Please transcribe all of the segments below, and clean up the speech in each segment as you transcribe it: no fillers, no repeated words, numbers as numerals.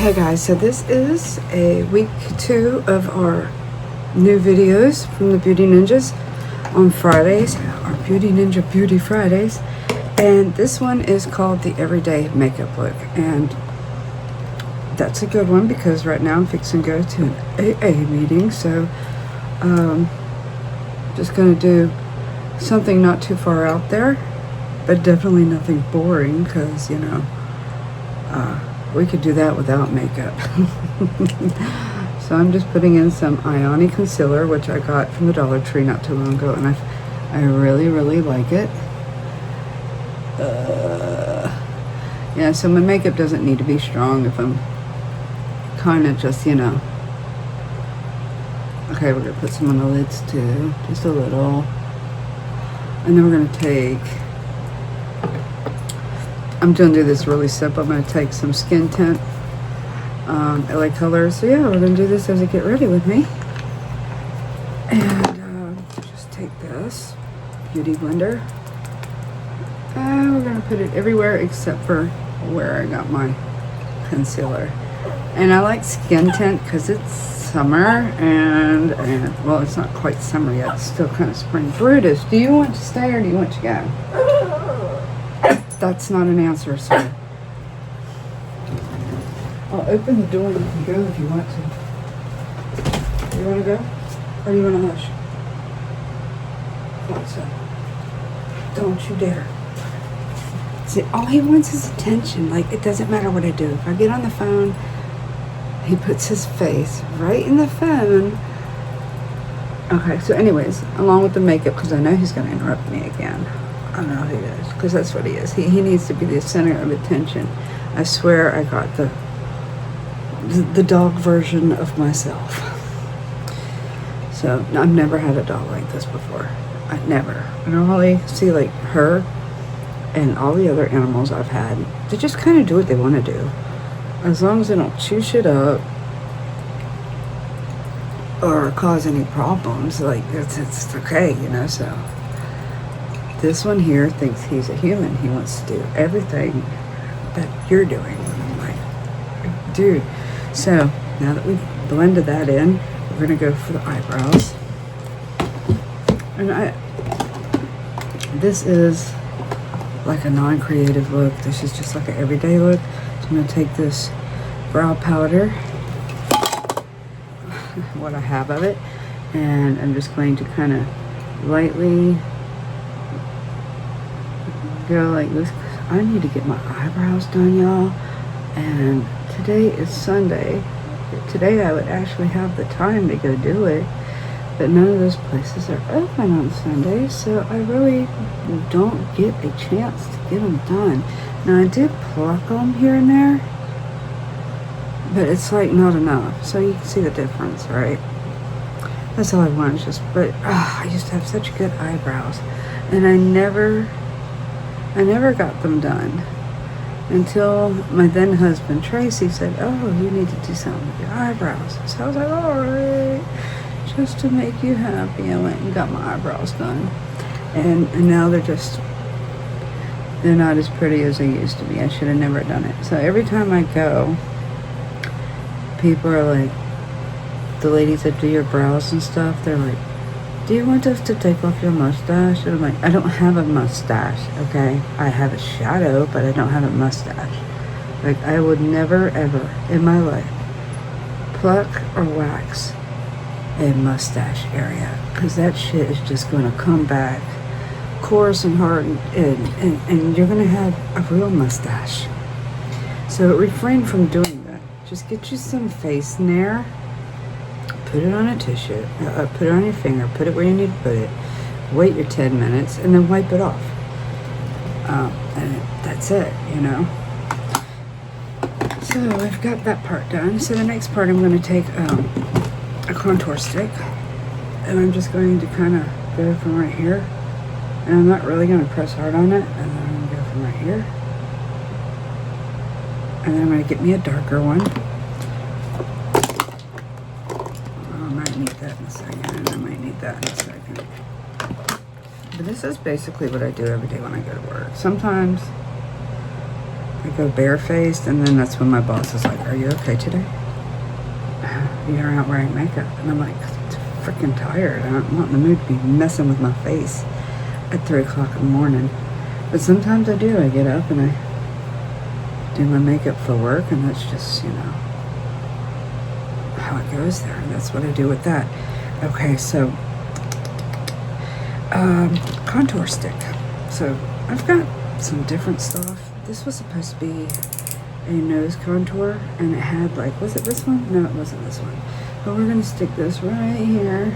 Hey guys, so this is a week 2 of our new videos from the Beauty Ninjas on Fridays, our Beauty Ninja Beauty Fridays, and this one is called the Everyday Makeup Look, and that's a good one because right now I'm fixing to go to an AA meeting, so just gonna do something not too far out there, but definitely nothing boring because, you know, we could do that without makeup. So I'm just putting in some Ionic concealer, which I got from the Dollar Tree not too long ago, and I really like it. Yeah, so my makeup doesn't need to be strong if I'm kind of just, you know. Okay, we're gonna put some on the lids too, just a little, and then we're gonna take, I'm gonna do this really simple. I'm gonna take some Skin Tint LA Colors. So yeah, we're gonna do this as I get ready with me. And just take this Beauty Blender. And we're gonna put it everywhere except for where I got my concealer. And I like Skin Tint because it's summer and well, it's not quite summer yet. It's still kind of spring. Brutus, do you want to stay or do you want to go? That's not an answer, sir. I'll open the door and you can go if you want to. You want to go? Or you want to hush? Thought so. Don't you dare. See, all he wants is attention. Like, it doesn't matter what I do. If I get on the phone, he puts his face right in the phone. Okay, so anyways, along with the makeup, because I know he's going to interrupt me again. I know he is, because that's what he is. He needs to be the center of attention. I swear I got the dog version of myself. So I've never had a dog like this before. I normally see like her and all the other animals I've had. They just kind of do what they want to do, as long as they don't chew shit up or cause any problems. Like it's okay, you know. So this one here thinks he's a human. He wants to do everything that you're doing. Like, dude. So now that we've blended that in, we're gonna go for the eyebrows. And this is like a non-creative look. This is just like an everyday look. So I'm gonna take this brow powder, what I have of it, and I'm just going to kind of lightly go like this. I need to get my eyebrows done, y'all, and today is Sunday. Today I would actually have the time to go do it, but none of those places are open on Sunday, so I really don't get a chance to get them done. Now I did pluck them here and there, but it's like not enough, so you can see the difference, right? That's all I want, is just, but I used to have such good eyebrows, and I never got them done until my then husband Tracy said, oh, you need to do something with your eyebrows. So I was like, all right, just to make you happy, I went and got my eyebrows done, and now they're not as pretty as they used to be. I should have never done it. So every time I go, people are like, the ladies that do your brows and stuff, they're like, do you want us to take off your mustache? And I'm like, I don't have a mustache, okay? I have a shadow, but I don't have a mustache. Like, I would never, ever in my life pluck or wax a mustache area, because that shit is just going to come back coarse and hard, and you're going to have a real mustache. So refrain from doing that. Just get you some face nair. Put it on a tissue, put it on your finger, put it where you need to put it, wait your 10 minutes, and then wipe it off. And that's it, you know. So I've got that part done. So the next part, I'm going to take a contour stick, and I'm just going to kind of go from right here. And I'm not really going to press hard on it, and then I'm going to go from right here. And then I'm going to get me a darker one. That in a second, and I might need that in a second. But this is basically what I do every day when I go to work. Sometimes I go barefaced, and then that's when my boss is like, "Are you okay today? You're not wearing makeup." And I'm like, freaking tired. I'm not in the mood to be messing with my face at 3 o'clock in the morning. But sometimes I do. I get up and I do my makeup for work, and that's just, you know, how it goes there. And that's what I do with that. Okay, so contour stick. So I've got some different stuff. This was supposed to be a nose contour, and it had like, was it this one? No, it wasn't this one. But we're gonna stick this right here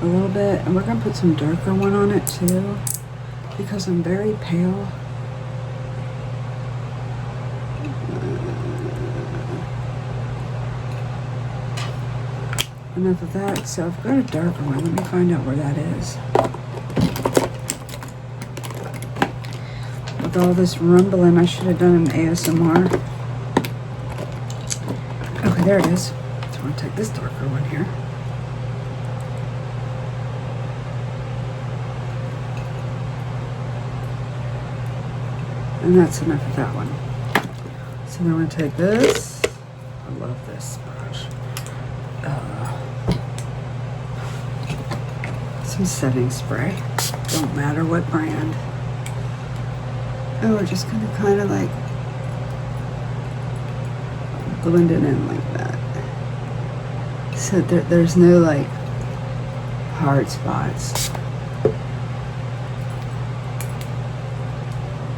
a little bit, and we're gonna put some darker one on it too, because I'm very pale. Enough of that. So I've got a darker one. Let me find out where that is. With all this rumbling, I should have done an ASMR. Okay, there it is. So I'm going to take this darker one here. And that's enough of that one. So then I'm going to take this. I love this brush. Some setting spray. Don't matter what brand. And we're just going to kind of like blend it in like that. So there's no like hard spots.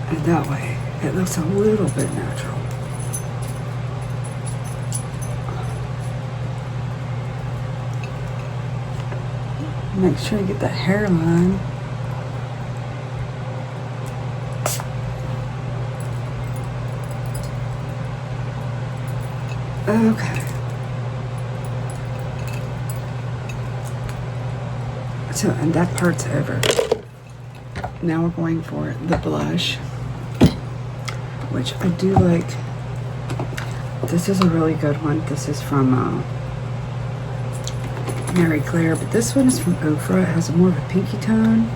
And that way it looks a little bit natural. Make sure you get that hairline. Okay. So, and that part's over. Now we're going for the blush, which I do like. This is a really good one. This is from Mary Claire, but this one is from Ofra. It has more of a pinky tone,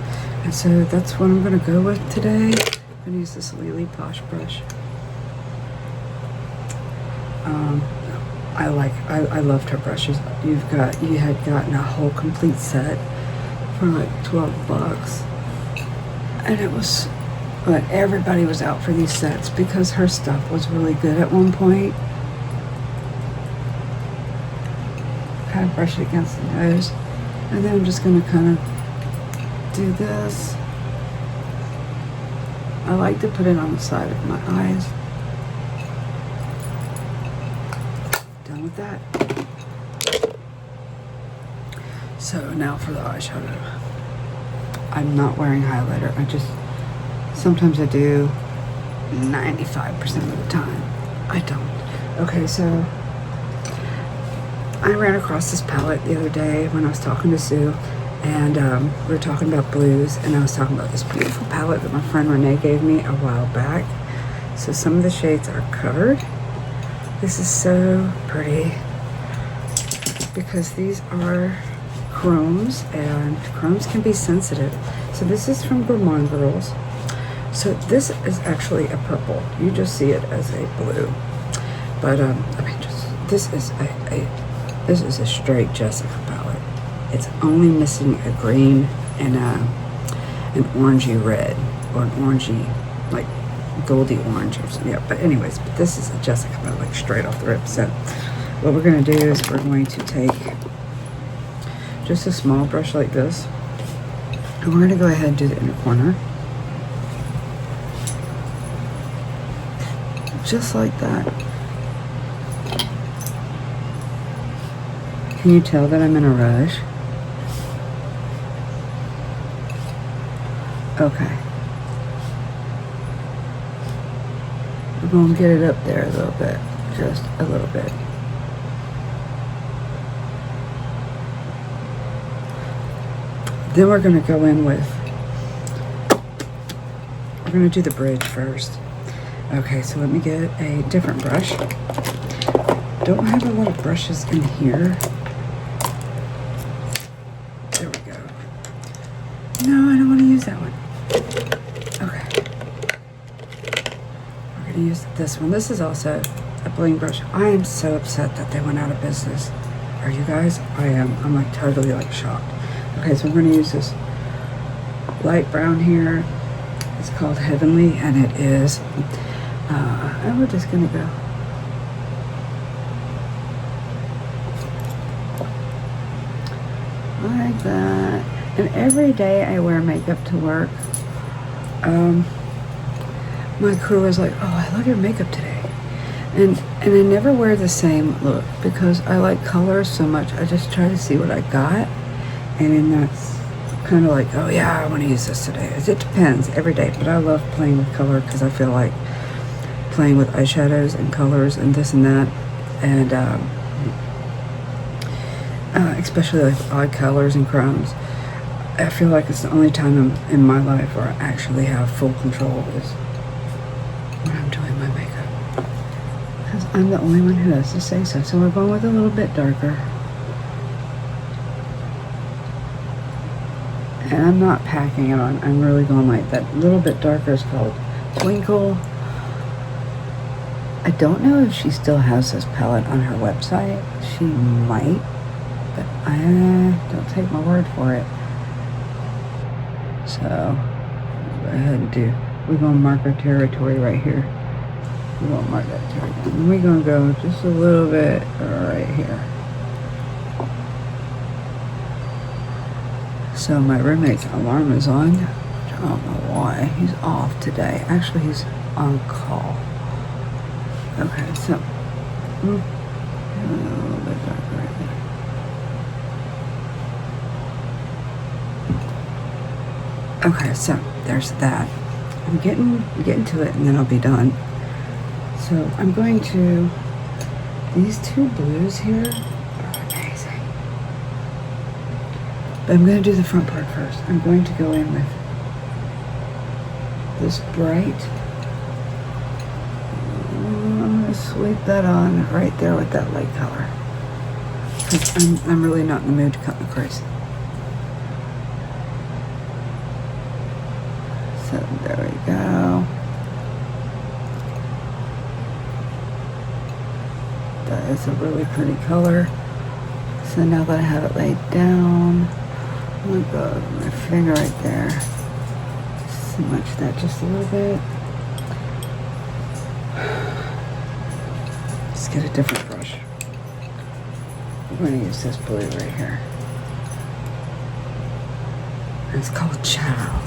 and so that's what I'm going to go with today. I'm going to use this Lily Posh brush. I loved her brushes. You had gotten a whole complete set for like $12, and it was, but everybody was out for these sets because her stuff was really good at one point. Kind of brush it against the nose, and then I'm just going to kind of do this. I like to put it on the side of my eyes. Done with that. So now for the eyeshadow. I'm not wearing highlighter. Sometimes I do. 95% of the time I don't. Okay, so I ran across this palette the other day when I was talking to Sue, and we were talking about blues, and I was talking about this beautiful palette that my friend Renee gave me a while back. So some of the shades are covered. This is so pretty because these are chromes, and chromes can be sensitive. So this is from Gourmand Girls. So this is actually a purple. You just see it as a blue, but this is a straight Jessica palette. It's only missing a green and an orangey red, or an orangey, like goldy orange or something. Yeah, but anyways, this is a Jessica palette, like straight off the rip. So what we're going to do is we're going to take just a small brush like this, and we're going to go ahead and do the inner corner. Just like that. Can you tell that I'm in a rush? Okay. We're going to get it up there a little bit. Just a little bit. Then we're going to go in with, we're going to do the bridge first. Okay, so let me get a different brush. Don't have a lot of brushes in here. There we go. No, I don't want to use that one. Okay. We're gonna use this one. This is also a bling brush. I am so upset that they went out of business. Are you guys? I am. I'm like totally like shocked. Okay, so we're gonna use this light brown here. It's called Heavenly, and it is. And we're just gonna go. Like that. And every day I wear makeup to work. My crew is like, oh, I love your makeup today. And I never wear the same look because I like colors so much. I just try to see what I got. And then that's kind of like, oh yeah, I want to use this today. It depends every day. But I love playing with color because I feel like playing with eyeshadows and colors and this and that. And especially like odd colors and chromes. I feel like it's the only time in my life where I actually have full control is when I'm doing my makeup. Because I'm the only one who has to say so. So we're going with a little bit darker. And I'm not packing it on. I'm really going like that little bit darker is called Twinkle. I don't know if she still has this palette on her website. She might. But I don't take my word for it. So, go ahead and we're going to mark our territory right here. We're going to mark that territory. And we're going to go just a little bit right here. So my roommate's alarm is on. I don't know why. He's off today. Actually, he's on call. Okay, so, a little bit darker right there. Okay, so there's that. I'm getting to it and then I'll be done. So I'm going to, these two blues here are amazing. But I'm going to do the front part first. I'm going to go in with this bright. I'm going to sweep that on right there with that light color. Because I'm really not in the mood to cut my crease. So there we go. That is a really pretty color. So now that I have it laid down, I'm going to go with my finger right there. Smudge that just a little bit. Let's get a different brush. I'm going to use this blue right here. It's called Chow.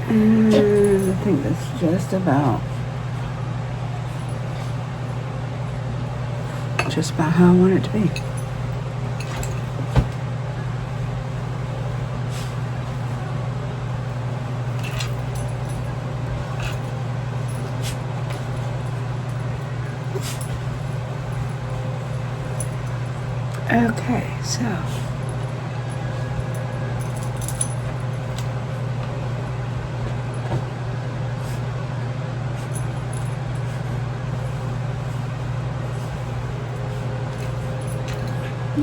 And I think that's just about how I want it to be. Okay, so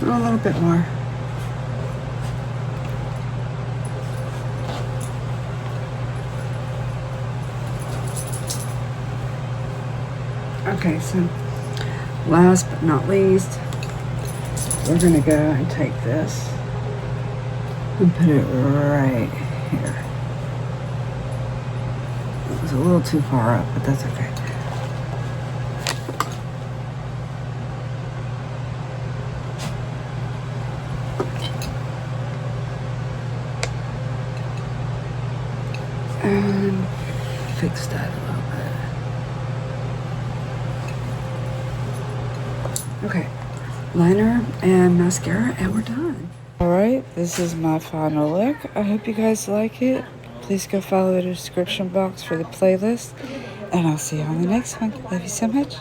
a little bit more. Okay, so last but not least, we're going to go and take this and put it right here. It was a little too far up, but that's okay. And fix that a little bit. Okay, liner and mascara, and we're done. Alright, this is my final look. I hope you guys like it. Please go follow the description box for the playlist, and I'll see you on the next one. Love you so much.